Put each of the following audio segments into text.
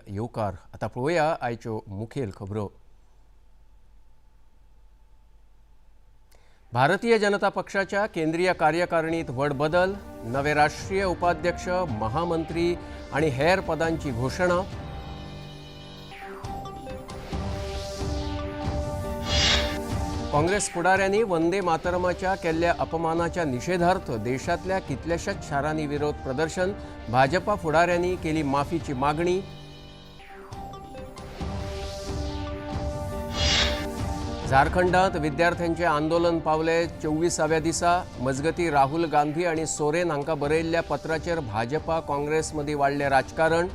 येवकार। आता पळोवया आयच्यो मुखेल खबरो। भारतीय जनता पक्षाच्या केंद्रीय कार्यकारिणीत व्हड बदल, नवे राष्ट्रीय उपाध्यक्ष, महामंत्री आणि हेर पदांची घोषणा। काँग्रेस फुडाऱ्यांनी वंदे मातरमाच्या केल्ल्या अपमानाच्या निषेधार्थ देशातल्या कितल्याशाच शारांनी विरोध प्रदर्शन, भाजपा फुडाऱ्यांनी केली माफीची मागणी। झारखंडात विद्यार्थ्यांचे आंदोलन पावले 24व्या दिसा। मजगती राहुल गांधी आणि सोरेन हांका बरयल्ल्या पत्राचेर भाजपा काँग्रेस मदीं वाडले राजकारण।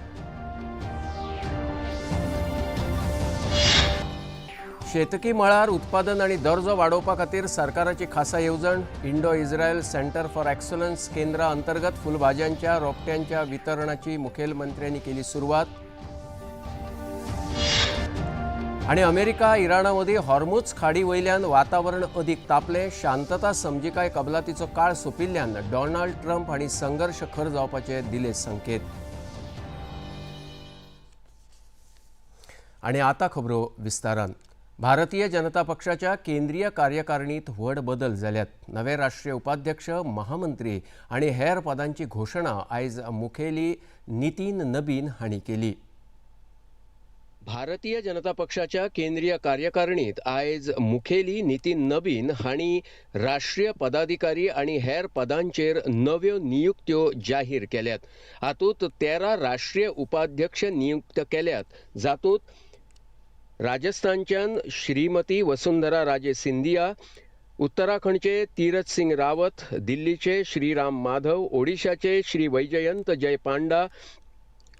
शेतकी मळार उत्पादन आणि दर्जो वाडोवपा खातीर सरकाराची खासा येवजण। Indo Israel centre for excellence केंद्रा अंतर्गत फुलभाज्यांच्या रोपट्यांच्या वितरणाची मुखेलमंत्र्यांनी केली सुरवात। आणि अमेरिका इराणामदी हॉर्मुझ खाडी वयल्यान वातावरण अदीक तापले। शांतता समजिकाय कबलातीचो काळ सोंपिल्ल्यान डोनाल्ड ट्रंप हांणी संघर्ष खर जावपाचे दिले संकेत। आणि आता खबरो विस्तारान। भारतीय जनता पक्षाच्या केंद्रीय कार्यकारिणीत व्हड बदल जाल्यात। नवे राष्ट्रीय उपाध्यक्ष, महामंत्री आणि हेर पदांची घोषणा आयज मुखेली नितीन नबीन हांणी केली। भारतीय जनता पक्षाच्या केंद्रीय कार्यकारिणीत आयज मुखेली नितीन नबीन हांणी राष्ट्रीय पदाधिकारी आणि हेर पदांचेर नव्यो नियुक्त्यो जाहीर केल्यात। हातूंत 13 राष्ट्रीय उपाध्यक्ष नियुक्त केल्यात, जातूंत राजस्थानच्यान श्रीमती वसुंधरा राजे सिंधिया, उत्तराखंडचे तीरथ सिंग रावत, दिल्लीचे श्रीराम माधव, ओडिशाचे श्री वैजयंत जय पांडा,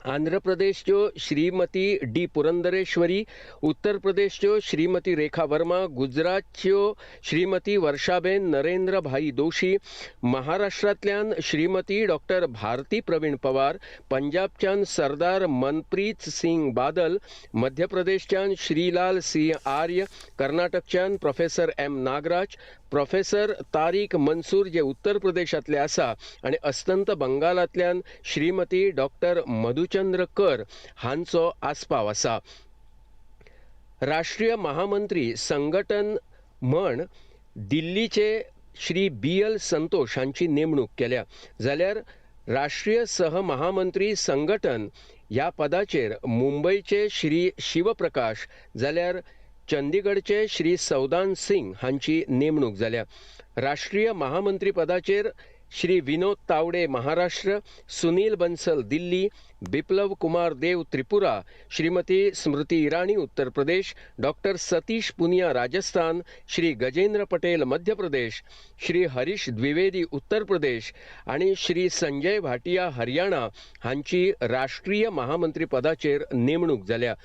आंध्र प्रदेशच्यो श्रीमती डी पुरंदरेश्वरी, उत्तर प्रदेशच्यो श्रीमती रेखा वर्मा, गुजरातच्यो श्रीमती वर्षाबेन नरेंद्र भाई दोशी, महाराष्ट्रांतल्यान श्रीमती डॉक्टर भारती प्रवीण पवार, पंजाबच्यान सरदार मनप्रीत सिंग बादल, मध्य प्रदेशच्यान Shrilal Singh Arya, कर्नाटकच्यान professor M Nagraj, professor तारिक मंसूर जे उत्तर प्रदेशातले आसा, आणि अस्तंत बंगालांतल्यान श्रीमती डॉक्टर मधुचंद्र कर हांचो आस्पाव आसा। राष्ट्रीय महामंत्री संघटन म्हण दिल्लीचे श्री BL संतोष हांची नेमणूक केल्या, जाल्यार राष्ट्रीय सहमहामंत्री संघटन ह्या पदाचेर मुंबईचे श्री शिवप्रकाश जाल्यार चंदीगडचे श्री सौदान सिंग हांची नेमणूक जाल्या। राष्ट्रीय महामंत्री पदाचेर श्री विनोद तावडे महाराष्ट्र, सुनील बंसल दिल्ली, बिप्लव कुमार देव त्रिपुरा, श्रीमती स्मृती ईरानी उत्तर प्रदेश, डॉक्टर सतीश पुनिया राजस्थान, श्री गजेंद्र पटेल मध्य प्रदेश, श्री हरीश द्विवेदी उत्तर प्रदेश आणि श्री संजय भाटिया हरियाणा हांची राष्ट्रीय महामंत्री पदाचेर नेमणूक जाल्या।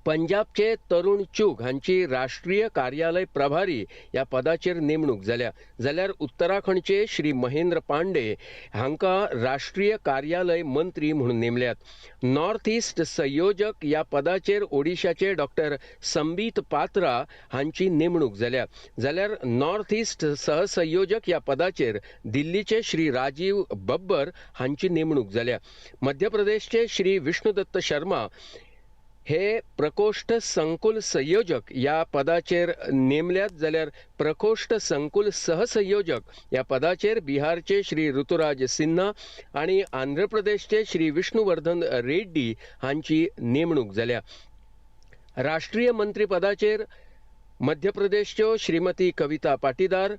पंजाबचे तरुण चुग हांची राष्ट्रीय कार्यालय प्रभारी ह्या पदाचेर नेमणूक जाल्या, जाल्यार उत्तराखंडचे श्री महेंद्र पांडे हांका राष्ट्रीय कार्यालय मंत्री म्हणून नेमल्यात। नॉर्थ ईस्ट संयोजक ह्या पदाचेर ओडिशाचे डॉक्टर संबीत पात्रा हांची नेमणूक जाल्या, जाल्यार नॉर्थ ईस्ट सहसंयोजक ह्या पदाचेर दिल्लीचे श्री राजीव बब्बर हांची नेमणूक जाल्या। मध्य प्रदेशचे श्री विष्णुदत्त शर्मा हे प्रकोष्ठ संकुल संयोजक या पदाचेर नेमल्यात, जाल्यार प्रकोष्ठ संकुल सहसंयोजक या पदाचेर बिहारचे श्री ऋतुराज सिन्हा आणि आंध्र प्रदेशचे श्री विष्णुवर्धन रेड्डी हांची नेमणूक जाल्या। राष्ट्रीय मंत्री पदाचेर मध्य प्रदेशच्यो श्रीमती कविता पाटीदार,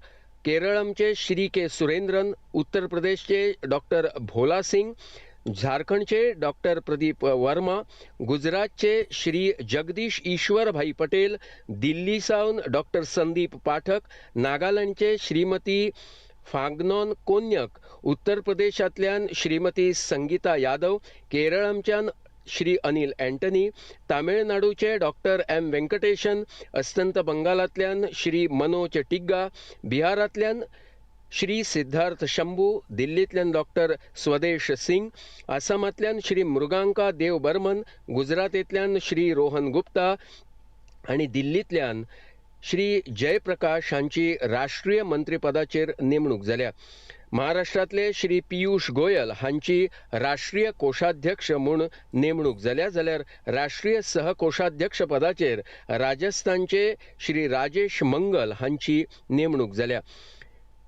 केरळमचे श्री के सुरेंद्रन, उत्तर प्रदेशचे डॉक्टर भोला सिंग, झारखंडचे डॉक्टर प्रदीप वर्मा, गुजरातचे श्री जगदीश ईश्वर भाई पटेल, दिल्ली सावन डॉक्टर संदीप पाठक, नागालँडचे श्रीमती फाग्नोन कोन्यक, उत्तर प्रदेशातल्यान श्रीमती संगीता यादव, केरळमच्यान श्री अनिल एंटनी, तामिळनाडूचे डॉक्टर एम व्यंकटेशन, अस्तंत बंगालातल्यान श्री मनोज टिग्गा, बिहारातल्यान श्री सिद्धार्थ शंभू, दिल्लीतल्यान डॉक्टर स्वदेश सिंग, आसामातल्यान श्री मृगांका देव बर्मन, गुजरातेतल्यान श्री रोहन गुप्ता आणि दिल्लीतल्यान श्री जयप्रकाश हांची राष्ट्रीय मंत्रिपदाचेर नेमणूक जाल्या. महाराष्ट्रातले श्री पियुष गोयल हांची राष्ट्रीय कोषाध्यक्ष म्हूण नेमणूक जाल्या. जाल्यार राष्ट्रीय सहकोषाध्यक्ष पदाचेर राजस्थानचे श्री राजेश मंगल हांची नेमणूक जाल्या.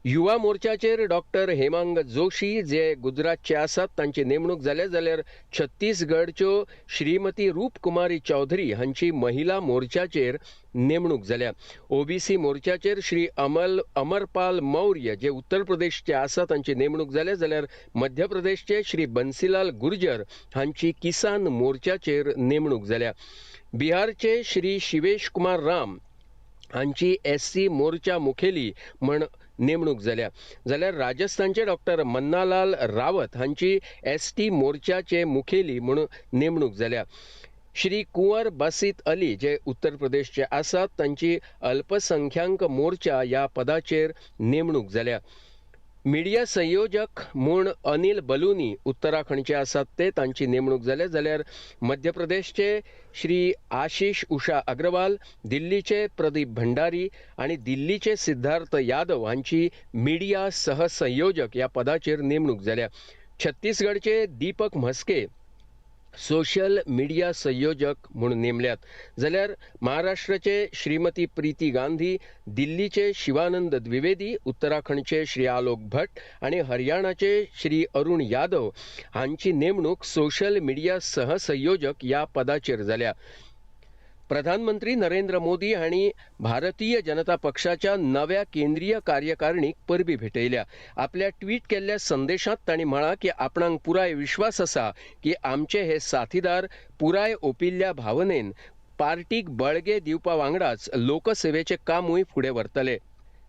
युवा मोर्चाचेर डॉक्टर हेमांग जोशी जे गुजरातचे आसात तांची नेमणूक जाल्या. जाल्यार छत्तीसगडच्यो श्रीमती रूपकुमारी चौधरी हांची महिला मोर्चाचेर नेमणूक जाल्या. ओबीसी मोर्चाचेर श्री अमरपाल मौर्य जे उत्तर प्रदेशचे आसात तांची नेमणूक जाल्या. जाल्यार मध्य प्रदेशचे श्री बन्सीलाल गुर्जर हांची किसान मोर्चाचेर नेमणूक जाल्या. बिहारचे श्री शिवेश कुमार राम हांची एससी मोर्चा मुखेली म्हण नेमणूक जाल्या. जाल्यार राजस्थानचे डॉक्टर मन्नालाल रावत हांची एसटी मोर्चाचे मुखेली म्हूण नेमणूक जाल्या. श्री कुंवर बासित अली जे उत्तर प्रदेशचे आसात तांची अल्पसंख्यांक मोर्चा ह्या पदाचेर नेमणूक जाल्या. मिडिया संयोजक म्हूण अनिल बलूनी उत्तराखंडचे आसात ते तांची नेमणूक जाल्या. जाल्यार मध्य प्रदेशचे श्री आशीष उषा अग्रवाल, दिल्लीचे प्रदीप भंडारी आणि दिल्लीचे सिद्धार्थ यादव हांची मिडिया सहसंयोजक ह्या पदाचेर नेमणूक जाल्या. छत्तीसगडचे दीपक म्हस्के सोशल मिडिया संयोजक म्हणून नेमल्यात. जाल्यार महाराष्ट्राचे श्रीमती प्रीती गांधी, दिल्लीचे शिवानंद द्विवेदी, उत्तराखंडचे श्री आलोक भट्ट आणि हरियाणाचे श्री अरुण यादव हांची नेमणूक सोशल मिडिया सहसंयोजक या पदाचेर जाल्या. प्रधानमंत्री नरेंद्र मोदी हांणी भारतीय जनता पक्षाच्या नव्या केंद्रीय कार्यकारिणीक परबी भेटयल्या. आपल्या ट्वीट केल्ल्या संदेशांत तांणी म्हळां की आपणाक पुराय विश्वास आसा की आमचे हे साथीदार पुराय ओपिल्ल्या भावनेन पार्टीक बळगे दिवपा वांगडाच लोकसेवेचे कामूय फुडें व्हरतले.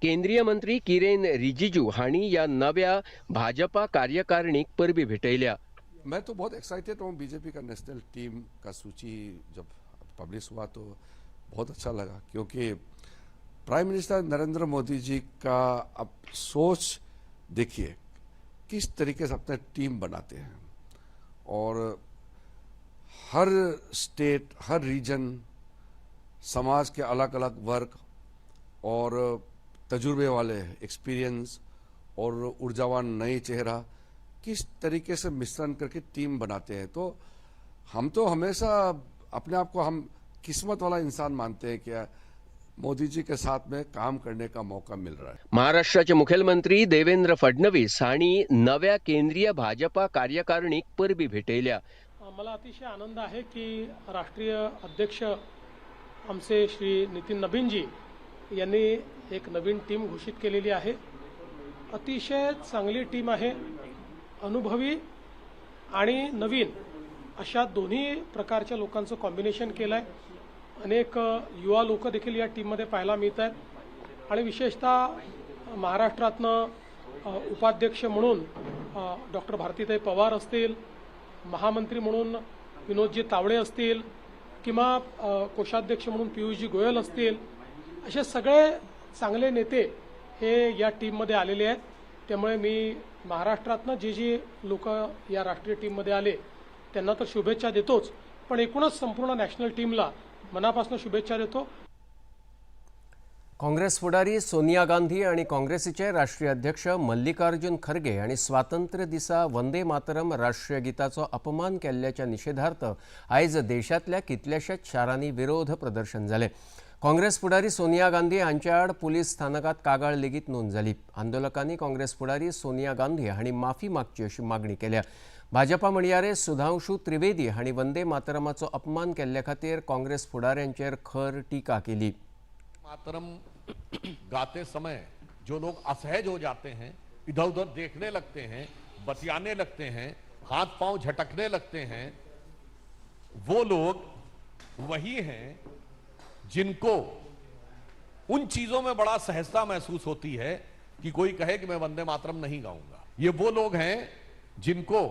केंद्रीय मंत्री किरेन रिजिजू हांणी ह्या नव्या भाजपा कार्यकारिणीक परबी भेटयल्या. मैं तो बहुत एक्साइटेड हूँ. बीजेपी का नेशनल टीम का सूची जब पब्लिश हुआ तो बहुत अच्छा लगा, क्योंकि प्राइम मिनिस्टर नरेंद्र मोदी जी का अब सोच देखिए किस तरीके से अपना टीम बनाते हैं, और हर स्टेट, हर रीजन, समाज के अलग अलग वर्ग और तजुर्बे वाले, एक्सपीरियंस और ऊर्जावान नए चेहरा किस तरीके से मिश्रण करके टीम बनाते हैं. तो हम तो हमेशा अपने आप को हम किस्मत वाला इंसान मानते हैं कि मोदी जी के साथ में काम करने का मौका मिल रहा है. महाराष्ट्राचे मुख्यमंत्री देवेंद्र फडणवीस हांणी नव्या केंद्रीय भाजपा कार्यकारिणीक परबी भेटयल्या. मला अतिशय आनंद आहे की राष्ट्रीय अध्यक्ष आमचे श्री नितीन नबीनजी यांनी एक नवीन टीम घोषित केलेली आहे. अतिशय चांगली टीम आहे. अनुभवी आणि नवीन अशा दोन्ही प्रकारच्या लोकांचं कॉम्बिनेशन केलं आहे. अनेक युवा लोक देखील या टीममध्ये पाहायला मिळत आहेत आणि विशेषतः महाराष्ट्रातनं उपाध्यक्ष म्हणून डॉक्टर भारतीताई पवार असतील, महामंत्री म्हणून विनोदजी तावडे असतील, किंवा कोषाध्यक्ष म्हणून पियुषजी गोयल असतील, असे सगळे चांगले नेते हे या टीममध्ये आलेले आहेत. त्यामुळे मी महाराष्ट्रातनं जे लोक या राष्ट्रीय टीममध्ये आले त्यांना तर शुभेच्छा देतोच, पण एकूणच संपूर्ण नॅशनल टीमला मनापासून शुभेच्छा देतो. काँग्रेस फुडारी सोनिया गांधी आणि काँग्रेसीचे राष्ट्रीय अध्यक्ष मल्लिकार्जुन खरगे आणि स्वातंत्र्य दिसा वंदे मातरम राष्ट्रीय गीताचो अपमान केल्ल्याच्या निषेधार्थ आयज देशातल्या कितल्याशाच शारांनी विरोध प्रदर्शन जाले. काँग्रेस फुडारी सोनिया गांधी हांच्या आड पुलीस स्थानकात कागाळ लेगीत नोंद जाली. आंदोलकांनी काँग्रेस फुडारी सोनिया गांधी हांणी माफी मागची अशी मागणी केल्या. भाजपा म्हणयारे सुधांशु त्रिवेदी हांणी वंदे मातरमाचो अपमान केल्ल्या खातीर काँग्रेस फुडाऱ्यांचेर खर टीका केली. मातरम गाते समय जो लोग असहज हो जाते हैं, इधर उधर देखने लगते हैं, बतियाने लगते हैं, हाथ पांव झटकने लगते हैं, वो लोग वही हैं जिनको उन चीजों में बड़ा सहजता महसूस होती है कि कोई कहे कि मैं वंदे मातरम नहीं गाऊंगा. ये वो लोग हैं जिनको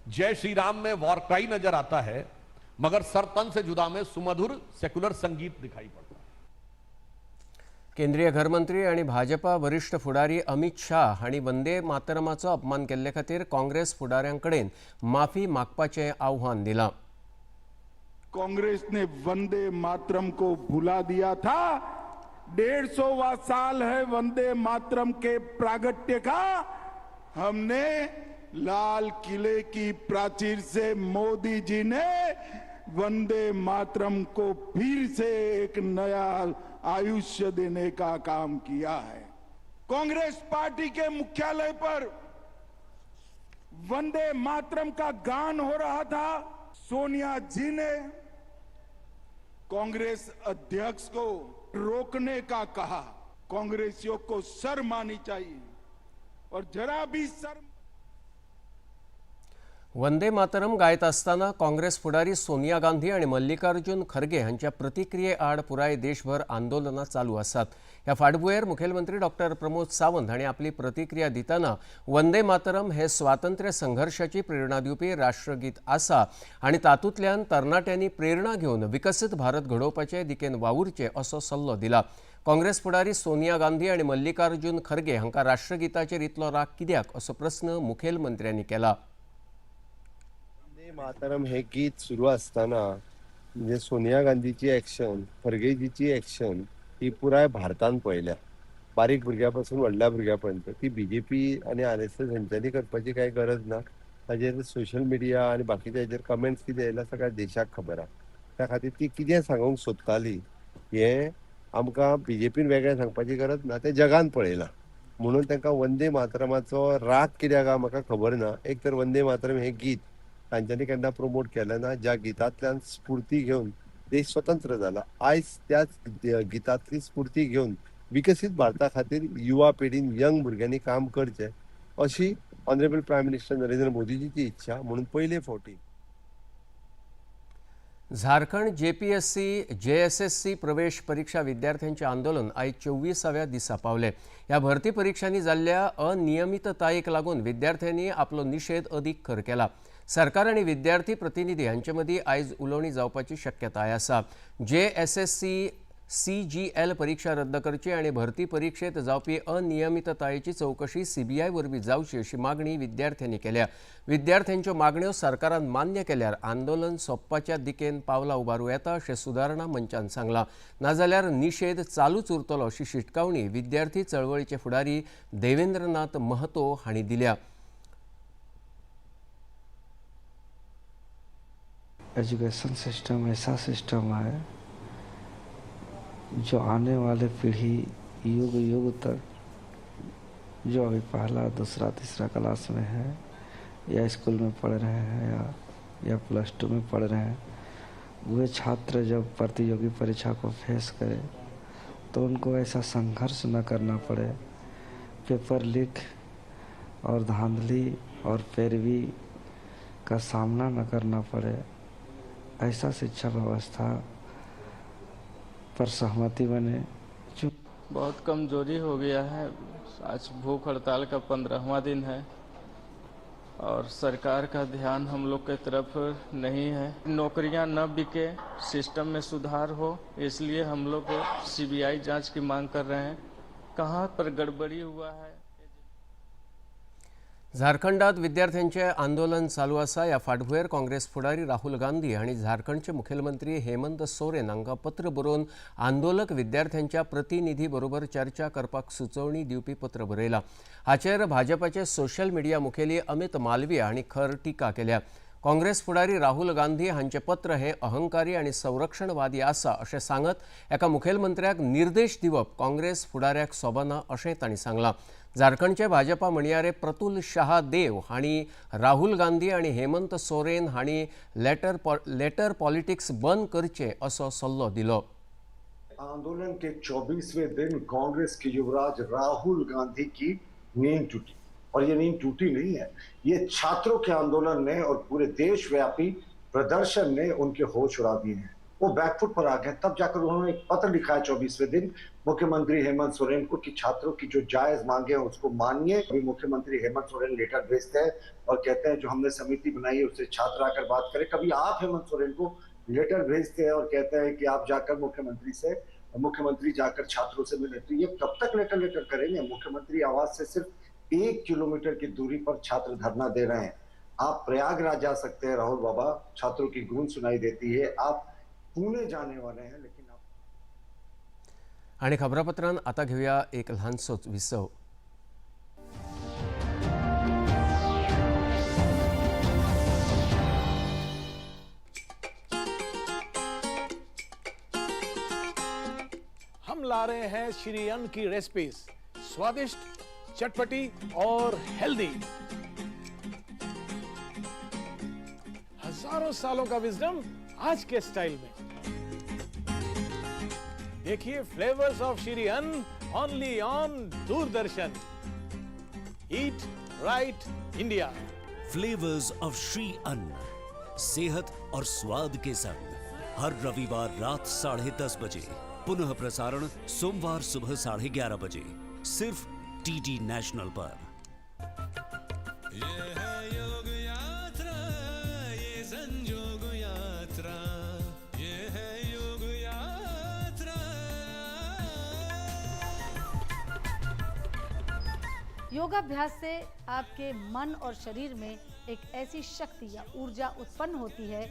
जय श्री राम में वॉर क्राई नजर आता है, मगर सर तन से जुदा में सुमधुर सेक्युलर संगीत दिखाई पड़ता है. केंद्रीय गृहमंत्री आणि भाजपा वरिष्ठ फुडारी अमित शाह हांणी वंदे मातरमाचो अपमान केल्ले खातीर काँग्रेस फुडाऱ्यांकडेन माफी मागपाचें आव्हान दिलां. कांग्रेस ने वंदे मातरम को भुला दिया था, 150वां साल है वंदे मातरम के प्रागट्य का। हमने लाल किले की प्राचीर से मोदी जी ने वंदे मातरम को फिर से एक नया आयुष्य देने का काम किया है। कांग्रेस पार्टी के मुख्यालय पर वंदे मातरम का गान हो रहा था। सोनिया जी ने कांग्रेस अध्यक्ष को रोकने का कहा। कांग्रेसियों को शर्म आनी चाहिए और जरा भी शर्म। वंदे मातरम गायत असताना काँग्रेस फुडारी सोनिया गांधी आणि मल्लिकार्जुन खरगे हांच्या प्रतिक्रियेआड पुराय देशभर आंदोलनां चालू आसात। ह्या फाटभुंयेर मुखेलमंत्री डॉक्टर प्रमोद सावंत हांणी आपली प्रतिक्रिया दिताना वंदे मातरम हे स्वातंत्र्य संघर्षाची प्रेरणा दिवपी राष्ट्रगीत आसा आणि तातूंतल्यान तरणाट्यांनी प्रेरणा घेवन विकसीत भारत घडोवपाचे दिकेन वावुरचे असो सल्लो दिला। काँग्रेस फुडारी सोनिया गांधी आणि मल्लिकार्जुन खरगे हांकां राष्ट्रगीताचेर इतलो राग कित्याक असो प्रस्न मुखेलमंत्र्यांनी केला। वंदे मातरम हे गीत सुरू असताना म्हणजे सोनिया गांधीची ॲक्शन, खरगेजीची ॲक्शन ही पुराय भारतान पळयल्या। बारीक भुरग्यापासून व्हडल्या भुरग्यापर्यंत ती बीजेपी आणि आरएसएस हांच्यांनी करपाची कांय गरज ना। ताजेर सोशल मिडिया आणि बाकीच्या हेजेर कमेंट्स कितें येयला सगळ्या देशाक खबर आहा। त्या खातीर ती कितें सांगूंक सोदताली हे आमकां बीजेपीन वेगळें सांगपाची गरज ना, ते जगान पळयलां। म्हणून तांकां वंदे मातरमाचो राग कित्याक हा म्हाका खबर ना। एक तर वंदे मातरम हे गीत तांच्यांनी केन्ना प्रमोट केलें ना, ज्या गितांतल्यान स्फूर्ती घेवन देश स्वतंत्र जाला। आयज त्याच गितांतली स्फूर्ती घेवन विकसीत भारता खातीर युवा पिढीन यंग भुरग्यांनी काम करचें अशी ऑनरेबल प्रायम मिनिस्टर नरेंद्र मोदीजीची इच्छा। म्हणून पयले फावटी झारखंड जेपीएससी जेएसएससी प्रवेश परीक्षा विद्यार्थ्यांचे आंदोलन आयज 24व्या दिसा पावले। ह्या भरती परीक्षांनी जाल्ल्या अनियमिततायेक लागून विद्यार्थ्यांनी आपलो निषेध अदीक खर केला। सरकार आणि विद्यार्थी प्रतिनिधी हांचे मदीं आयज उलोवणी जावपाची शक्यताय आसा। जेएसएससी सीजीएल परीक्षा रद्द करची आणि भरती परीक्षेत जावपी अनियमिततायेची चौकशी सीबीआय वरवीं जावची अशी मागणी विद्यार्थ्यांनी केल्या। विद्यार्थ्यांच्यो मागण्यो सरकारान मान्य केल्यार आंदोलन सोंपपाच्या दिकेन पावलां उबारूं येता अशें सुदारणा मंचान सांगलां। नाजाल्यार निषेध चालूच उरतलो अशी शिटकावणी विद्यार्थी चळवळीचे फुडारी देवेंद्रनाथ महतो हांणी दिल्या। एजुकेशन सिस्टम ऐसा सिस्टम है जो आने वाले पीढ़ी युग युग तक जो अभी पहला दूसरा तीसरा क्लास में है या स्कूल में पढ़ रहे हैं या +2 में पढ़ रहे हैं, वे छात्र जब प्रतियोगी परीक्षा को फेस करें तो उनको ऐसा संघर्ष न करना पड़े, पेपर लीक और धांधली और पैरवी का सामना न करना पड़े, ऐसा शिक्षा व्यवस्था पर सहमति बने। बहुत कमजोरी हो गया है। आज भूख हड़ताल का 15वां दिन है और सरकार का ध्यान हम लोग के तरफ नहीं है। नौकरियां न बिके, सिस्टम में सुधार हो, इसलिए हम लोग सीबीआई जांच की मांग कर रहे हैं। कहां पर गड़बड़ी हुआ है। झारखंडात विद्यार्थ्यांचे आंदोलन चालू आसा। ह्या फाटभुंयेर काँग्रेस फुडारी राहुल गांधी हांणी झारखंडचे मुखेलमंत्री हेमंत सोरेन हांकां पत्र बरोवन आंदोलक विद्यार्थ्यांच्या प्रतिनिधी बरोबर चर्चा करपाक सुचोवणी दिवपी पत्र बरयलां। हाचेर भाजपाचे सोशल मिडिया मुखेली अमित मालवीय हांणी खर टिका केल्या। काँग्रेस फुडारी राहुल गांधी हांचे पत्र हे अहंकारी आणि संरक्षणवादी आसा अशें सांगत एका मुखेलमंत्र्याक निर्देश दिवप काँग्रेस फुडाऱ्याक सोबना अशें तांणी सांगलां। झारखंडचे भाजपा म्हणयारे प्रतुल शाह देव हांणी राहुल गांधी आणि हेमंत सोरेन हांणी लेटर पॉलिटिक्स बंद करचे असो सल्लो दिलो। आंदोलन के 24वें दिन कांग्रेस के युवराज राहुल गांधी की नींद टूटी, और ये नींद टूटी नहीं है, ये छात्रों के आंदोलन ने और पूरे देशव्यापी प्रदर्शन ने उनके होश उड़ा दिए हैं। वो बैकफुट पर आ गए। तब जाकर उन्होंने एक पत्र लिखा है 24वें दिन मुख्यमंत्री हेमंत सोरेन को कि छात्रों की जो जायज मांगे हैं उसको मानिए। अभी मुख्यमंत्री हेमंत सोरेन लेटर भेजते हैं और कहते हैं जो हमने समिति बनाई है उससे छात्र आकर बात करें। कभी आप हेमंत सोरेन को लेटर भेजते हैं और कहते हैं कि आप जाकर मुख्यमंत्री जाकर छात्रों से मिले। तो ये कब तक लेटर करेंगे। मुख्यमंत्री आवास से सिर्फ 1 किलोमीटर की दूरी पर छात्र धरना दे रहे हैं। आप प्रयागराज जा सकते हैं राहुल बाबा, छात्रों की गूंज सुनाई देती है। आप पुणे जाने वाले हैं लेकिन आणि खबरापत्रांत आता घेऊया एक ल्हानसोच विसव. हम ला रहे हैं श्री अन्न की रेसिपीज, स्वादिष्ट, चटपटी और हेल्दी. हजारों सालों का विजडम आज के स्टाइल में. देखिए फ्लेवर्स ऑफ श्री अन्न only on Doordarshan. Eat right India. Flavours of Shri अन्न, सेहत और स्वाद के संग हर रविवार रात 10:30 बजे. पुनः प्रसारण सोमवार सुबह 11:30 बजे, सिर्फ टीटी नेशनल पर. ये है योग यात्रा, ये संयोग यात्रा, ये है योग यात्रा. योगाभ्यास से आपके मन और शरीर में एक ऐसी शक्ति या ऊर्जा उत्पन्न होती है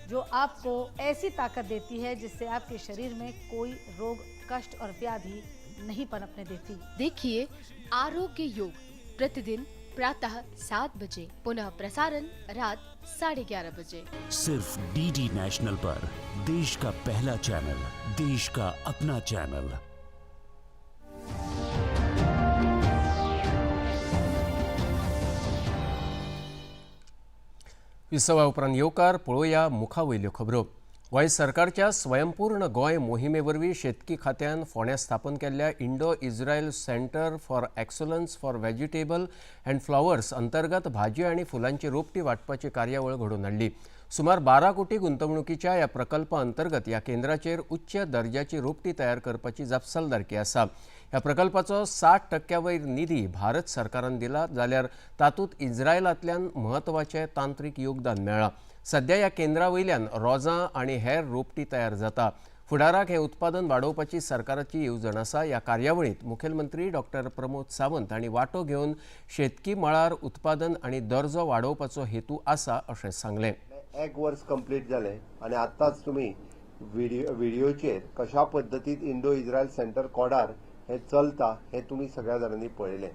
जो आपको ऐसी ताकत देती है जिससे आपके शरीर में कोई रोग, कष्ट और व्याधि नहीं पनपने देती. देखिए आरोग्य योग प्रतिदिन प्रातः 7 बजे, पुनः प्रसारण रात 11:30 बजे, सिर्फ डीडी नेशनल पर. देश का पहला चैनल, देश का अपना चैनल. विसवा उपरांत येवकार पळोवया मुखावयल्यो खबरो. गोंय सरकारच्या स्वयंपूर्ण गोंय मोहिमे वरवीं शेतकी खात्यान फोंड्यां स्थापन केल्ल्या Indo Israel centre for excellence for vegetable and flowers अंतर्गत भाजी आनी फुलांची रोपटी वांटपाची कार्यावळ घडोवन हाडली. सुमार 12 कोटी गुंतवणुकीच्या ह्या प्रकल्पा अंतर्गत ह्या केंद्राचेर उच्च दर्जाची रोपटी तयार करपाची जापसालदारकी आसा. ह्या प्रकल्पाचो 60% वयर निधी भारत सरकारान दिला, जाल्यार तातूंत इज्रायलांतल्यान म्हत्वाचें तांत्रीक योगदान मेळ्ळां. सध्या ह्या केंद्रा वयल्यान रोजां आनी हेर रोपटी तयार जाता. फुडाराक हें उत्पादन वाडोवपाची सरकाराची येवजण आसा. ह्या कार्यावळींत मुखेलमंत्री डॉक्टर प्रमोद सावंत हांणी वांटो घेवन शेतकी मळार उत्पादन आनी दर्जो वाडोवपाचो हेतू आसा अशें सांगलें. 1 वर्स कंप्लीट जालें आनी आतांच तुमी व्हिडिओचेर कशा पद्दतीन इंडो इज्रायल सेंटर कोडार हें चलता हें तुमी सगळ्या जाणांनी पळयलें.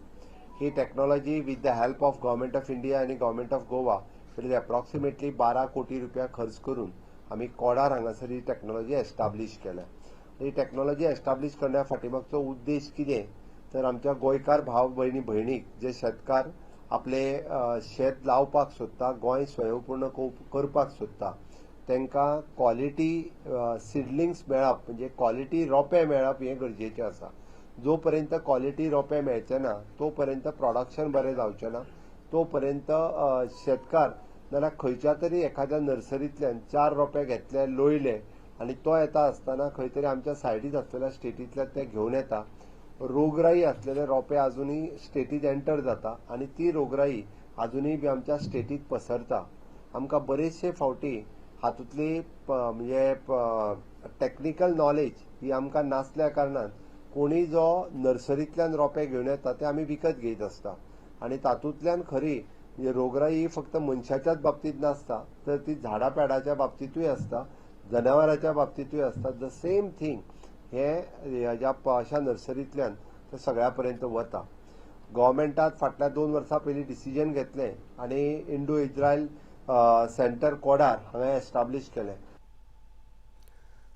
ही technology with the help of government of India आनी government of Goa it approximately 12 कोटी रुपया खर्च करून आमी कोडार हांगासर ही टॅक्नॉलॉजी एस्टाब्लीश केल्या. ही टॅक्नॉलॉजी एस्टाब्लीश करण्या फाटीमागचो उद्देश कितें तर आमच्या गोंयकार भाव भयणीक जे शेतकार आपले शेत लावपाक सोदता, गोंय स्वयंपूर्ण करपाक सोदता, तांकां क्वॉलिटी सिडलिंग्स मेळप म्हणजे क्वॉलिटी रोंपे मेळप हें गरजेचें आसा. जो पर्यंत क्वॉलिटी रोंपे मेळचे ना तो पर्यंत प्रोडक्शन बरें जावचें ना. तो पर्यंत शेतकार नाल्यार खंयच्या तरी एखाद्या नर्सरींतल्यान 4 रोंपे घेतले, लोयले आनी तो येता आसतना खंय तरी आमच्या सायडीक आसलेल्या स्टेटींतल्यान ते घेवन येता. रोगराई आसलेले रोंपे आजुनूय स्टेटींत एंटर जाता आनी ती रोगराई आजुनूय बी आमच्या स्टेटींत पसरता. आमकां बरेचशे फावटी हातूंतली म्हणजे टॅक्निकल नॉलेज ही आमकां नासल्या कारणान कोणी जो नर्सरींतल्यान रोंपे घेवन येता ते आमी विकत घेयत आसता आनी तातूंतल्यान खरी म्हणजे रोगराई ही फक्त मनशाच्याच बाबतींत नासता तर ती झाडां पेडाच्या बाबतींतूय आसता, जनावरांच्या बाबतींतूय आसता. द सेम थिंग हे अशा नर्सरींतल्यान ते सगळ्या पर्यंत वता. गव्हर्मेंटान फाटल्या 2 वर्सां पयलीं डिसिजन घेतलें आनी इंडो इज्रायल सेंटर कोडार हांगा एस्टाब्लीश केलें.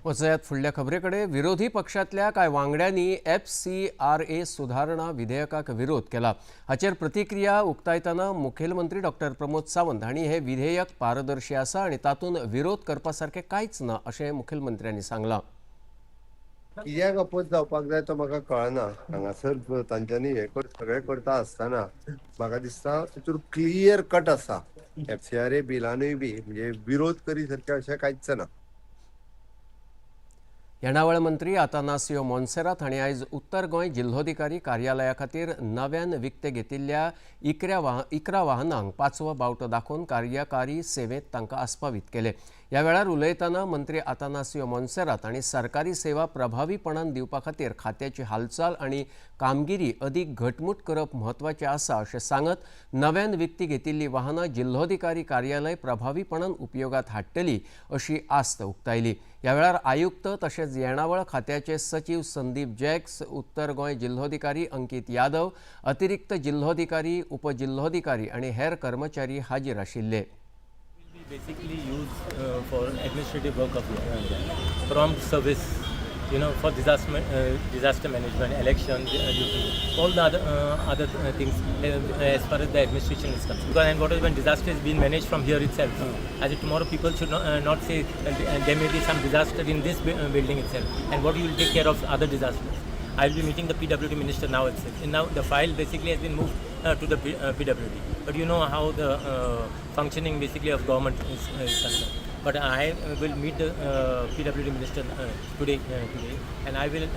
वचयात फुडल्या खबरे कडेन. विरोधी पक्षांतल्या कांय वांगड्यांनी FCRA सुधारणा विधेयकाक विरोध केला. हाचेर प्रतिक्रिया उक्तायतना मुखेलमंत्री डॉक्टर प्रमोद सावंत हांणी हे विधेयक पारदर्शी आसा आनी तातूंत विरोध करपा सारकें कांयच ना अशें मुखेलमंत्र्यांनी सांगलां. कित्याक अपोज जावपाक जाय तो म्हाका कळना. हांगासर तांच्यांनी सगळें करता आसतना म्हाका दिसता तातूंत क्लियर कट आसा. FCRA बिलानूय बी म्हणजे विरोध करी सारकें अशें कांयच ना. येणावळ मंत्री आतानासियो मोन्सेरात हांणी आयज उत्तर गोंय जिल्होधिकारी कार्यालया खातीर नव्यान विकते घेतिल्ल्या 11 वाहनांक 5वो बावटो दाखोवन कार्यकारी सेवेंत तांकां आस्पावीत केले. ह्या वेळार उलयतना मंत्री आतानासियो मोन्सेरात आणि सरकारी सेवा प्रभावीपणान दिवपा खातीर खात्याची हालचाल आणि कामगिरी अदीक घटमूट करप म्हत्वाचें आसा अशें सांगत नव्यान विकती घेतिल्ली वाहनां जिल्लोधिकारी कार्यालय प्रभावीपणान उपयोगात हाडटली अशी आस्त उक्तायली। ह्या वेळार आयुक्त तशेंच येणावळ खात्याचे सचिव संदीप जॅक्स, उत्तर गोंय जिल्लोधिकारी अंकित यादव, अतिरिक्त जिल्लोधिकारी, उपजिल्लोधिकारी आणि हेर कर्मचारी हाजीर आशिल्ले। Basically used for administrative work of prompt service, for disaster management, elections, all the other things as far as the administration is concerned. Because and what is when disaster is being managed from here itself, as if tomorrow people should not say there may be some disaster in this building itself, and what you will take care of other disasters. I will be meeting the PWD minister now itself. And now the file basically has been moved to the PWD. But you know how the functioning basically of government is concerned. But I will meet the PWD minister today, and I will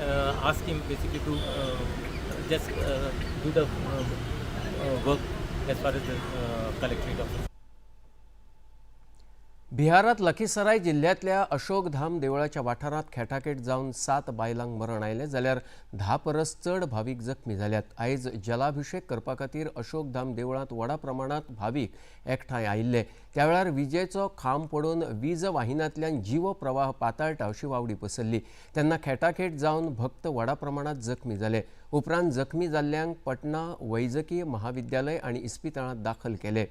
ask him basically to just do the work as far as the collectorate office. बिहारात Lakhisarai जिल्ह्यातल्या अशोकधाम देवळाच्या वाठारात खेटाकेट जावन 7 बायलांक मरण आयले जाल्यार 10 परस चड भाविक जखमी जाल्यात। आयज जलाभिषेक करपा खातीर अशोकधाम देवळांत व्हडा प्रमाणात भाविक एकठांय आयिल्ले। त्या वेळार विजेचो खांब पडून वीज वाहिन्यांतल्यान जीव प्रवाह पाताळटा अशी वावडी पसरली। तेन्ना खेटाकेट जावन भक्त व्हडा प्रमाणात जखमी जाले। उपरांत जखमी जाल्ल्यांक पटना वैजकीय महाविद्यालय आनी इस्पितळांत दाखल केले।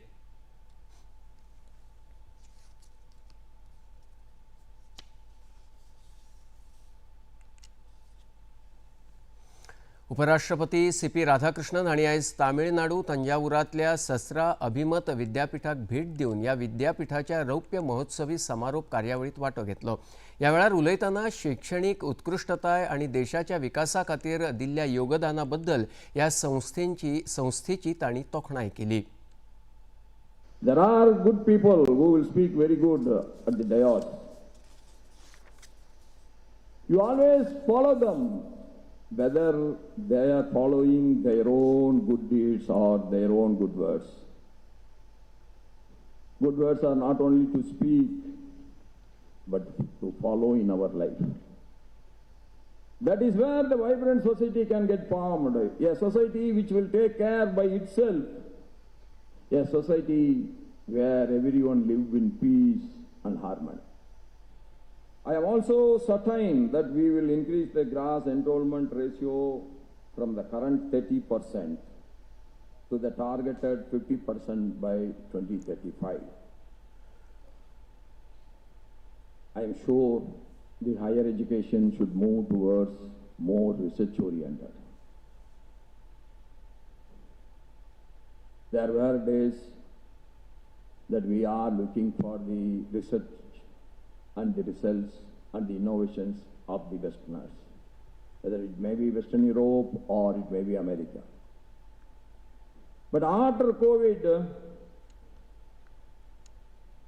उपराष्ट्रपती सीपी राधाकृष्णन हांणी आयज तामिळनाडू तंजावुरांतल्या ससरा अभिमत विद्यापीठाक भेट दिवन ह्या विद्यापीठाच्या रौप्य महोत्सवी समारोप कार्यावळीत वांटो घेतलो। ह्या वेळार उलयतना शैक्षणीक उत्कृश्टताय आनी देशाच्या विकासा खातीर दिल्ल्या योगदाना बद्दल ह्या संस्थेची तांणी तोखणाय केली। There are good people who will speak very good at the dais. You always follow them, whether they are following their own good deeds or their own good words. Good words are not only to speak, but to follow in our life. That is where the vibrant society can get formed. A society which will take care by itself. A society where everyone lives in peace and harmony. I am also certain that we will increase the gross enrollment ratio from the current 30% to the targeted 50% by 2035. I am sure the higher education should move towards more research oriented. There were days that we are looking for the research and the results and the innovations of the Westerners, whether it may be Western Europe or it may be America. But after COVID,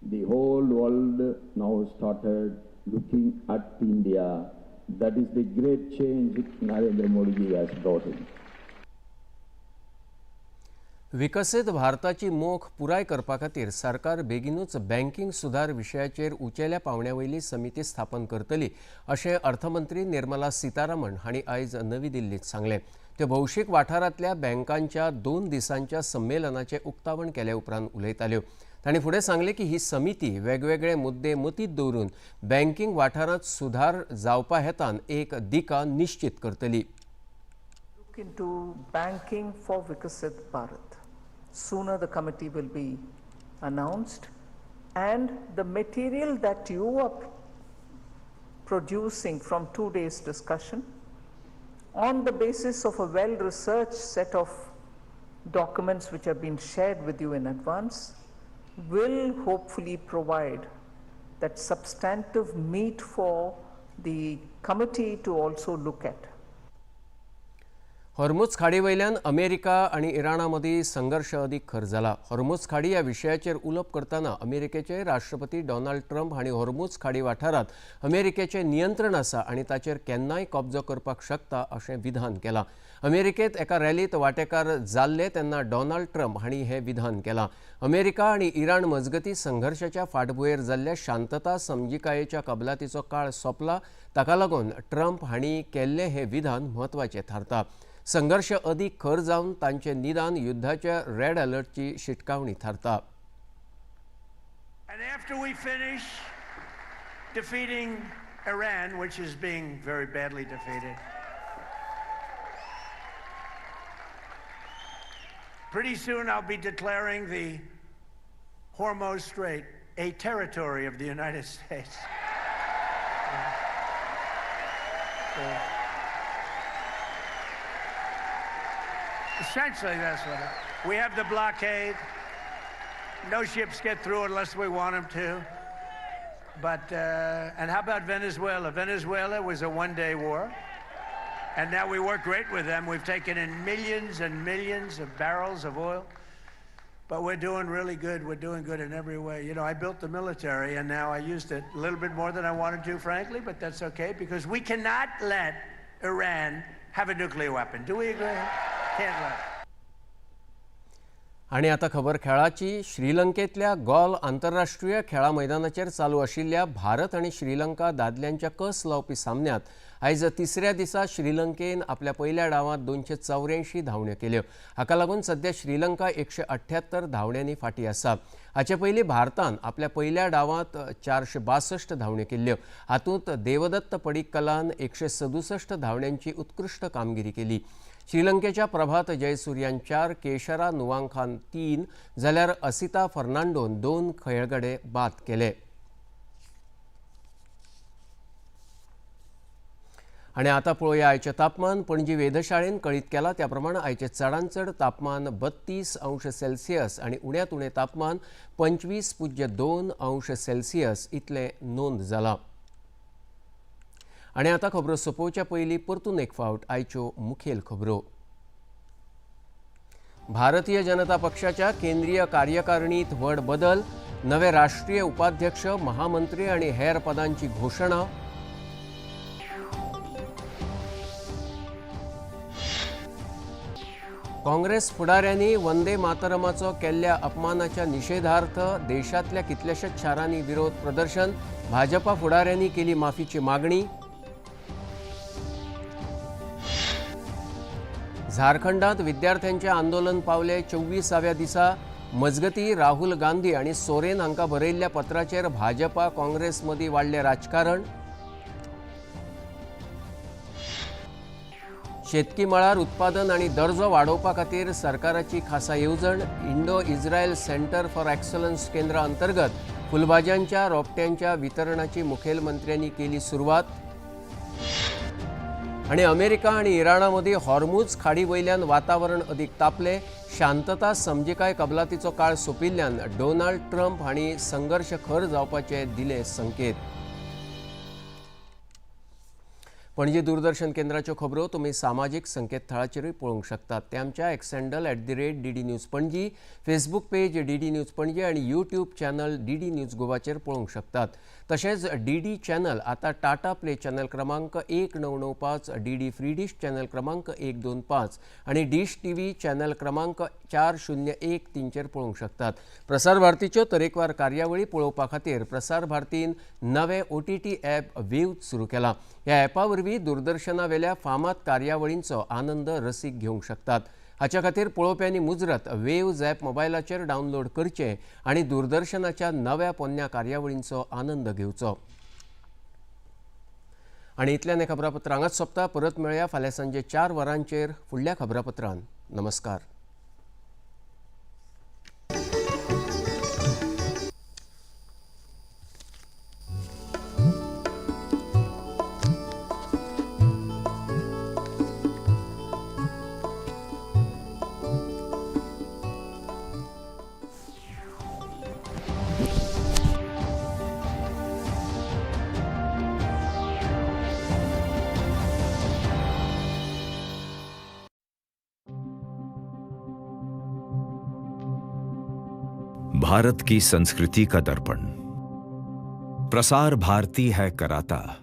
the whole world now started looking at India. That is the great change Narendra Modi has brought in. विकसीत भारताची मोख पुराय करपा खातीर सरकार बेगीनूच banking सुधार विशयाचेर उंचेल्या पावंड्यावयली समिती स्थापन करतली अशें अर्थमंत्री निर्मला सीतारामन हांणी आयज नवी दिल्लींत सांगलें। त्यो भौशीक वाठारांतल्या बँकांच्या 2 दिसांच्या संमेलनाचें उक्तावण केले उपरांत उलयताल्यो। तांणी फुडें सांगलें की ही समिती वेगवेगळे मुद्दे मतींत दवरून बँकिंग वाठारांत सुधार जावपा हेतान एक दिका निश्चित करतली। Look into banking for Viksit Bharat. Sooner the committee will be announced, and the material that you are producing from today's discussion, on the basis of a well-researched set of documents which have been shared with you in advance, will hopefully provide that substantive meat for the committee to also look at. Hormuz खाडीवयल्यान America आनी इराणा मदीं संघर्श अदीक खर जाला. हॉर्मुझ खाडी ह्या विशयाचेर उलोवप करतना अमेरिकेचे राष्ट्रपती डोनाल्ड ट्रम्प हांणी हॉर्मुझ खाडी वाठारांत अमेरिकेचें नियंत्रण आसा आनी ताचेर केन्नाय कब्जो करपाक शकता अशें विधान केलां. अमेरिकेंत एका रॅलींत वांटेकार जाल्ले तेन्ना डोनाल्ड ट्रम्प हांणी हें विधान केलां. अमेरिका आनी इराण मजगतीं संघर्शाच्या फाटभुंयेर जाल्ल्या शांतता समजिकायेच्या कबलातीचो काळ सोंपला. ताका लागून ट्रम्प हांणी केल्लें हें विधान म्हत्वाचें थारता. संघर्श अदीक खर जावन तांचें निदान युद्धाच्या रेड अलर्टची शिटकावणी थारता. And after we finish defeating Iran, which is being very badly defeated, pretty soon I'll be declaring the Hormuz Strait a territory of the United States. Essentially, that's what it is. We have the blockade. No ships get through unless we want them to. But, and how about Venezuela? Venezuela was a one-day war. And now we work great with them. We've taken in millions and millions of barrels of oil. But we're doing really good. We're doing good in every way. You know, I built the military, and now I used it a little bit more than I wanted to, frankly, but that's okay, because we cannot let Iran have a nuclear weapon. Do we agree? Can't let it. आणि आता खबर खेळाची. श्रीलंकेतल्या gall आंतरराष्ट्रीय खेळा मैदानाचेर चालू आशिल्ल्या भारत आणि श्रीलंका दादल्यांच्या कस लावपी सामन्यात आयज तिसऱ्या दिसा श्रीलंकेन आपल्या पहिल्या डावांत 284 धावण्यो केल्यो. हाका लागून सध्या श्रीलंका 178 धावण्यांनी फाटी आसा. हाचे पयलीं भारतान आपल्या पहिल्या डावांत 462 धावण्यो केल्ल्यो. हातूंत देवदत्त पडिक्कलान 167 धावण्यांची उत्कृश्ट कामगिरी केली. श्रीलंकेच्या प्रभात जयसूर्यान 4, केशरा नुवांखान 3 जाल्यार असिता फर्नांडोन 2 खेळगडे बाद केले. आणि आता पळोवया आयचे तापमान. पणजी वेधशाळेन कळीत केला त्या प्रमाण आयचे चडांत चड तापमान 32 अंश सेल्सियस आणि उण्यांत उणें तापमान 25.2 अंश सेल्सियस इतले नोंद जाला. आणि आता खबरो सोंपोवच्या पयलीं परतून एक फावट आयच्यो मुखेल खबरो. भारतीय जनता पक्षाच्या केंद्रीय कार्यकारिणीत व्हड बदल. नवे राष्ट्रीय उपाध्यक्ष, महामंत्री आणि हेर पदांची घोषणा. काँग्रेस फुडाऱ्यांनी वंदे मातरमाचो केल्ल्या अपमानाच्या निषेधार्थ देशातल्या कितल्याशाच शारांनी विरोध प्रदर्शन. भाजपा फुडाऱ्यांनी केली माफीची मागणी. झारखंडात विद्यार्थ्यांचे आंदोलन पावले 24व्या दिसा. मजगती राहुल गांधी आणि सोरेन हांका बरयल्ल्या पत्राचेर भाजपा काँग्रेस मदीं वाडले राजकारण. शेतकी मळार उत्पादन आणि दर्जो वाडोवपा खातीर सरकाराची खासा येवजण. Indo Israel centre for excellence केंद्रा अंतर्गत फुलभाज्यांच्या रोपट्यांच्या वितरणाची मुखेलमंत्र्यांनी केली सुरवात. आणि अमेरिका आणि इराणा मदीं हॉर्मुझ खाडी वयल्यान वातावरण अदीक तापले. शांतता समजिकाय कबलातीचो काळ सोंपिल्ल्यान डोनाल्ड ट्रम्प हांणी संघर्श खर जावपाचे दिले संकेत. पणजी दूरदर्शन केंद्राच्यो खबरो तुमी सामाजीक संकेतथळाचेरूय पळोवंक शकतात. ते आमच्या x handle @DD news Panaji, Facebook page DD news Panaji आणि यूट्यूब चॅनल DD न्यूज गोवाचेर पळोवंक शकतात. तशेंच DD चॅनल आता टाटा प्ले चॅनल क्रमांक 1995, DD फ्री डिश चॅनल क्रमांक 125 आणि डिश TV चॅनल क्रमांक 4013चेर पळोवंक शकतात. प्रसार भारतीच्यो तरेकवार कार्यावळी पळोवपा खातीर प्रसार भारतीन नवें OTT ॲप वेव्ह सुरू केलां. ह्या ॲपा वरवीं दूरदर्शना वेल्या फामाद कार्यावळींचो आनंद रसीक घेवंक शकतात. हाच्या खातीर पळोवप्यांनी मुजरत वेव्ह ॲप मोबायलाचेर डावनलोड करचें आनी दूरदर्शनाच्या नव्या पोन्न्या कार्यावळींचो आनंद घेवचो. आनी इतल्यान हें खबरापत्र हांगाच सोंपता. परत मेळया फाल्यां सांजे 4 वरांचेर फुडल्या खबरापत्रांत. नमस्कार. भारत की संस्कृति का दर्पण। प्रसार भारती है कराता।